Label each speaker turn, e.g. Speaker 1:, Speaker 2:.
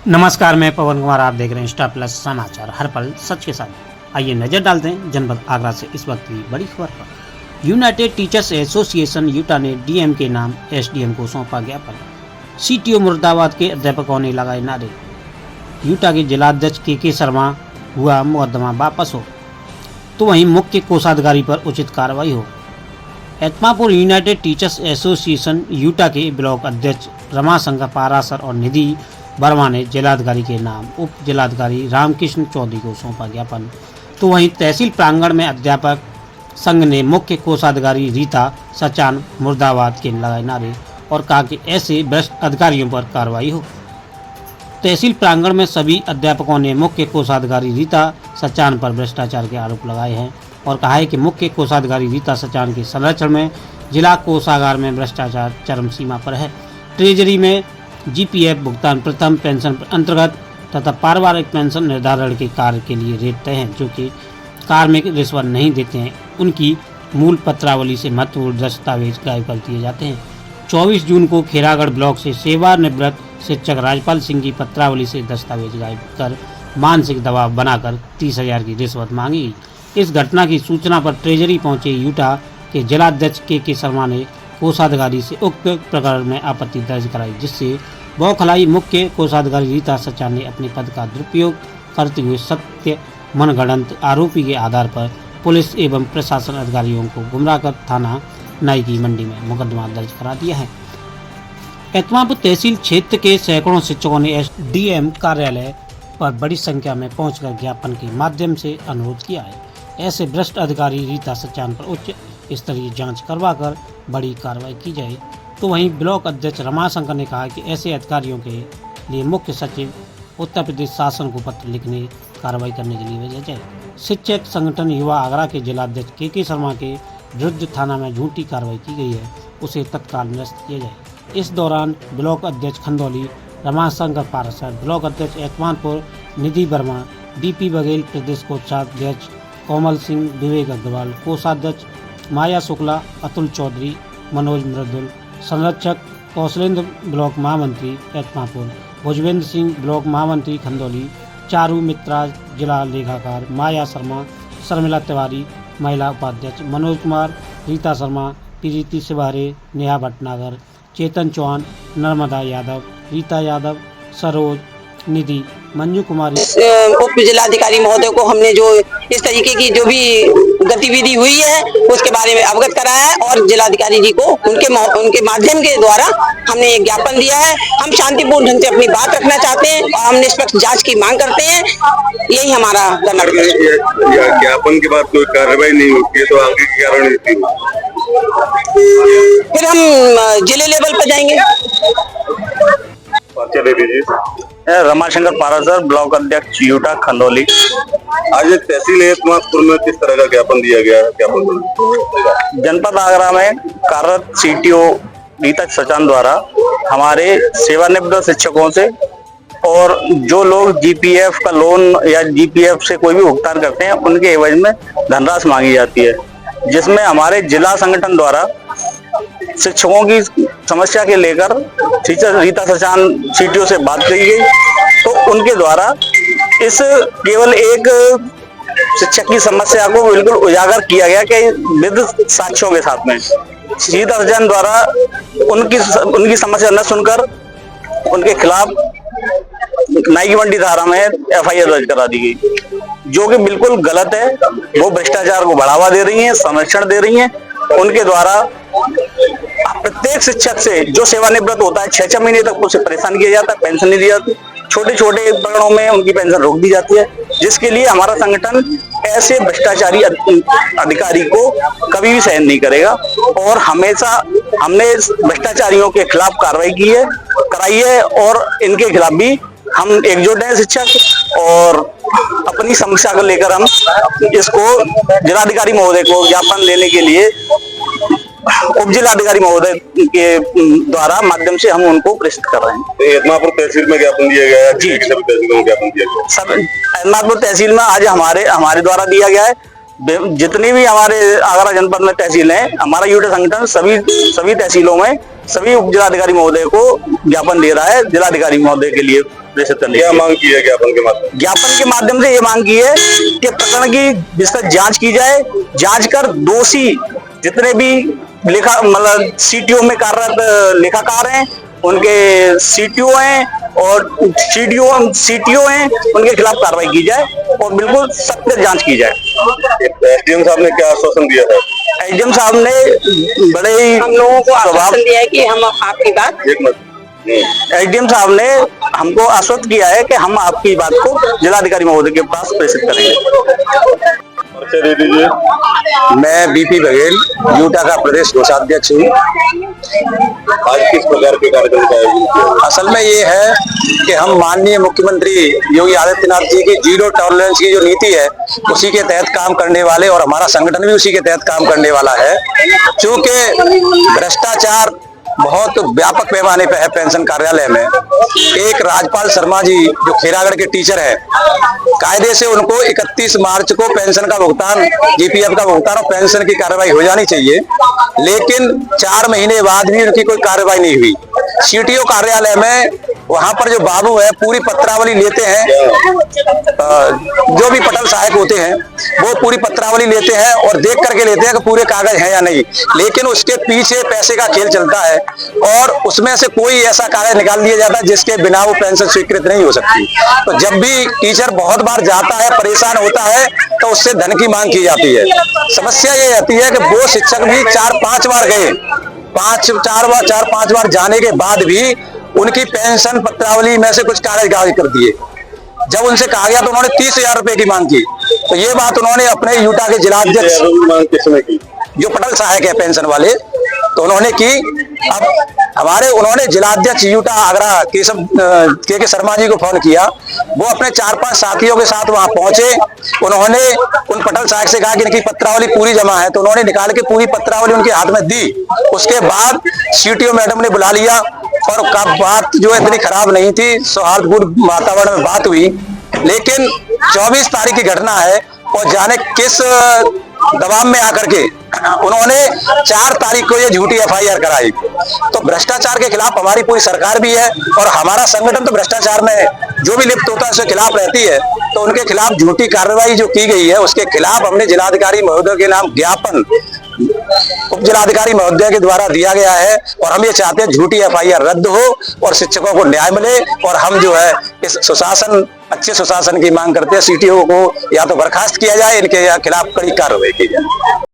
Speaker 1: नमस्कार, मैं पवन कुमार। आप देख रहे हैं स्टार प्लस समाचार, हर पल सच के साथ। आइए नजर डालते हैं जनपद आगरा से इस वक्त की बड़ी खबर पर। यूनाइटेड टीचर्स एसोसिएशन यूटा ने डीएम के नाम एसडीएम को सौंपा ज्ञापन। सीटीओ मुर्दाबाद के अध्यापकों ने लगाए नारे। यूटा के जिलाध्यक्ष के शर्मा हुआ मुकदमा वापस हो तो वहीं मुख्य कोषाधिकारी पर उचित कार्रवाई हो। एत्मापुर यूनाइटेड टीचर्स एसोसिएशन यूटा के ब्लॉक अध्यक्ष रमाशंकर पारासर और निधि वर्मा ने जिलाधिकारी के नाम उप जिलाधिकारी रामकृष्ण चौधरी को सौंपा ज्ञापन। तो वहीं तहसील प्रांगण में अध्यापक संघ ने मुख्य कोषाधिकारी रीता सचान मुर्दाबाद के लगाए नारे और कहा कि ऐसे भ्रष्ट अधिकारियों पर कार्रवाई हो। तहसील प्रांगण में सभी अध्यापकों ने मुख्य कोषाधिकारी रीता सचान पर भ्रष्टाचार के आरोप लगाए हैं और कहा है कि मुख्य कोषाधिकारी रीता सचान के संरक्षण में जिला कोषागार में भ्रष्टाचार चरम सीमा पर है। ट्रेजरी में जीपीएफ भुगतान, प्रथम पेंशन अंतर्गत तथा पारिवारिक पेंशन निर्धारण के कार्य के लिए रेट तय हैं, जो कि कार्मिक रिश्वत नहीं देते हैं। उनकी मूल पत्रावली से महत्वपूर्ण दस्तावेज गायब कर दिए जाते हैं। 24 जून को खेरागढ़ ब्लॉक से सेवानिवृत्त शिक्षक राजपाल सिंह की पत्रावली से दस्तावेज गायब कर मानसिक दबाव बनाकर 30,000 की रिश्वत मांगी गई। इस घटना की सूचना पर ट्रेजरी पहुंचे यूटा के जिलाध्यक्ष के शर्मा ने कोषाधिकारी से उक्त प्रकरण में आपत्ति दर्ज कराई, जिससे बौखलाई मुख्य कोषाधिकारी रीता सचान ने अपने पद का दुरुपयोग करते हुए सत्य मनगढ़ंत आरोपी के आधार पर पुलिस एवं प्रशासन अधिकारियों को गुमराह कर थाना नाई की मंडी में मुकदमा दर्ज करा दिया है। एत्मापुर तहसील क्षेत्र के सैकड़ों शिक्षकों ने एसडीएम कार्यालय पर बड़ी संख्या में पहुंचकर ज्ञापन के माध्यम से अनुरोध किया है। ऐसे भ्रष्ट अधिकारी रीता सचान पर उच्च स्तरीय जांच करवाकर बड़ी कार्रवाई की जाए। तो वहीं ब्लॉक अध्यक्ष रमाशंकर ने कहा कि ऐसे अधिकारियों के लिए मुख्य सचिव उत्तर प्रदेश शासन को पत्र लिखने कार्रवाई करने के लिए भेजा जाए। शिक्षक संगठन युवा आगरा के जिलाध्यक्ष के शर्मा के विरुद्ध थाना में झूठी कार्रवाई की गई है, उसे तत्काल निरस्त किया जाए। इस दौरान ब्लॉक अध्यक्ष खंदौली रमाशंकर पारासर, ब्लॉक अध्यक्ष एत्मापुर निधि वर्मा, बीपी बघेल, प्रदेश कोषाध्यक्ष कोमल सिंह, विवेक अग्रवाल, कोषाध्यक्ष माया शुक्ला, अतुल चौधरी, मनोज मृदुल, संरक्षक कौशलेंद्र, ब्लॉक महामंत्री एत्मापुर भुजवेंद्र सिंह, ब्लॉक महामंत्री खंदौली, चारू मित्रा, जिला लेखाकार माया शर्मा, शर्मिला तिवारी, महिला उपाध्यक्ष मनोज कुमार, रीता शर्मा, प्रीति सिवारे, नेहा भटनागर, चेतन चौहान, नर्मदा यादव, रीता यादव, सरोज, निधि, मंजू कुमारी।
Speaker 2: उप जिलाधिकारी महोदय को हमने जो इस तरीके की जो भी गतिविधि हुई है उसके बारे में अवगत कराया है और जिलाधिकारी जी को उनके माध्यम के द्वारा हमने एक ज्ञापन दिया है। हम शांतिपूर्ण ढंग से अपनी बात रखना चाहते हैं और हम निष्पक्ष जांच की मांग करते हैं। यही हमारा
Speaker 3: ज्ञापन के बाद कोई कार्रवाई नहीं होती है तो आगे की रणनीति
Speaker 2: फिर हम जिले लेवल पर जाएंगे।
Speaker 4: रमाशंकर पारासर, ब्लॉक अध्यक्ष यूटा खंदौली।
Speaker 3: आज एक तहसील एत्मापुर में किस तरह का ज्ञापन दिया गया है? ज्ञापन
Speaker 4: जनपद आगरा में कार्यरत सीटीओ रीता सचान द्वारा हमारे सेवानिवृत्त शिक्षकों से और जो लोग जीपीएफ का लोन या जीपीएफ से कोई भी भुगतान करते हैं उनके एवज में धनराशि मांगी जाती है, जिसमें हमारे जिला संगठन द्वारा शिक्षकों की समस्या के लेकर टीचर रीता सचान सीटीओ से बात की गई। तो उनके द्वारा इस केवल एक शिक्षक की समस्या को बिल्कुल उजागर किया गया कि विद साक्ष्यों के साथ में रीता सचान द्वारा उनकी समस्या न सुनकर उनके खिलाफ नाई की मंडी धारा में एफआईआर दर्ज करा दी गई, जो कि बिल्कुल गलत है। वो भ्रष्टाचार को बढ़ावा दे रही हैं, संरक्षण दे रही हैं। उनके द्वारा प्रत्येक शिक्षक से जो सेवानिवृत्त होता है 6-6 महीने तक उसे परेशान किया जाता है, पेंशन नहीं दी जाती। छोटे छोटे प्रकरणों में उनकी पेंशन रोक दी जाती है, जिसके लिए हमारा संगठन ऐसे भ्रष्टाचारी अधिकारी को कभी भी सहन नहीं करेगा और हमेशा हमने भ्रष्टाचारियों के खिलाफ कार्रवाई कराई है और इनके खिलाफ भी हम एकजुट हैं शिक्षक और अपनी समस्या को लेकर हम इसको जिलाधिकारी महोदय को ज्ञापन देने के लिए उप जिलाधिकारी महोदय के द्वारा माध्यम से हम उनको प्रेषित कर रहे हैं।
Speaker 3: एत्मापुर तहसील में ज्ञापन दिया गया है
Speaker 4: जी,
Speaker 3: सभी तहसीलों में ज्ञापन दिया गया है।
Speaker 4: सब एत्मापुर तहसील में आज हमारे द्वारा दिया गया है। जितनी भी हमारे आगरा जनपद में तहसील है, हमारा यूटा संगठन सभी तहसीलों में सभी उप जिलाधिकारी महोदय को ज्ञापन दे रहा है। जिलाधिकारी महोदय के लिए प्रेषित करने
Speaker 3: क्या मांग की है ज्ञापन के माध्यम
Speaker 4: से ये मांग की है कि प्रकरण की विस्तृत जांच की जाए, जांच कर दोषी जितने भी मतलब सीटीओ में कार्यरत लेखाकार हैं, उनके सीटीओ हैं और सीटीओ हैं, उनके खिलाफ कार्रवाई की जाए और बिल्कुल सत्य जांच की जाए।
Speaker 3: एसडीएम साहब ने क्या आश्वासन दिया था?
Speaker 4: एसडीएम साहब ने बड़े ही
Speaker 2: हम लोगों को आश्वासन दिया है कि हम आपकी बात
Speaker 4: एसडीएम साहब ने हमको आश्वस्त किया है कि हम आपकी बात को जिलाधिकारी महोदय के पास प्रेषित करेंगे।
Speaker 3: दे दीजिए।
Speaker 4: मैं बीपी बघेल यूटा का प्रदेश कोषाध्यक्ष हूँ।
Speaker 3: आज किस प्रकार के कार्यक्रम का आयोजन किया?
Speaker 4: असल में ये है कि हम माननीय मुख्यमंत्री योगी आदित्यनाथ जी की जीरो टॉलरेंस की जो नीति है उसी के तहत काम करने वाले और हमारा संगठन भी उसी के तहत काम करने वाला है। क्योंकि भ्रष्टाचार बहुत व्यापक पैमाने पे है पेंशन कार्यालय में। एक राजपाल शर्मा जी जो खेरागढ़ के टीचर है, कायदे से उनको 31 मार्च को पेंशन का भुगतान, जीपीएफ का भुगतान और पेंशन की कार्रवाई हो जानी चाहिए, लेकिन 4 महीने बाद भी उनकी कोई कार्रवाई नहीं हुई। सीटीओ कार्यालय में वहां पर जो बाबू है पूरी पत्रावली लेते हैं, जो भी पटल सहायक होते हैं वो पूरी पत्रावली लेते हैं और देख करके लेते हैं कि पूरे कागज हैं या नहीं, लेकिन उसके पीछे पैसे का खेल चलता है और उसमें से कोई ऐसा कागज निकाल दिया जाता है जिसके बिना वो पेंशन स्वीकृत नहीं हो सकती। तो जब भी टीचर बहुत बार जाता है, परेशान होता है, तो उससे धन की मांग की जाती है। समस्या ये रहती है कि वो शिक्षक भी 4-5 बार गए, 4-5 बार जाने के बाद भी उनकी पेंशन पत्रावली में से कुछ कागज गायब कर दिए। जब उनसे कहा गया तो उन्होंने 30,000 रुपए की मांग की। तो ये बात उन्होंने अपने यूटा के जिलाध्यक्ष जो पटल सहायक है पेंशन वाले, तो उन्होंने की। अब उन्होंने जिलाध्यक्ष यूटा आगरा केशव के शर्मा जी को फोन किया। वो अपने 4-5 साथियों के साथ वहां पहुंचे। उन्होंने उन पटल सहायक से कहा कि इनकी पत्रावली पूरी जमा है, तो उन्होंने निकाल के पूरी पत्रावली उनके हाथ में दी। उसके बाद सीटीओ मैडम ने बुला लिया और बात जो है इतनी खराब नहीं थी, सौहार्दपूर्ण वातावरण में बात हुई। लेकिन 24 तारीख की घटना है और जाने किस दबाव में आकर के उन्होंने 4 तारीख को ये झूठी एफआईआर कराई। तो भ्रष्टाचार के खिलाफ हमारी पूरी सरकार भी है और हमारा संगठन तो भ्रष्टाचार में जो भी लिप्त होता है उसके खिलाफ रहती है। तो उनके खिलाफ झूठी कार्रवाई जो की गई है उसके खिलाफ हमने जिलाधिकारी महोदय के नाम ज्ञापन उप जिलाधिकारी महोदय के द्वारा दिया गया है और हम ये चाहते हैं झूठी एफआईआर रद्द हो और शिक्षकों को न्याय मिले। और हम जो है इस सुशासन, अच्छे सुशासन की मांग करते हैं। सीटीओ को या तो बर्खास्त किया जाए, इनके खिलाफ कड़ी कार्रवाई की जाए।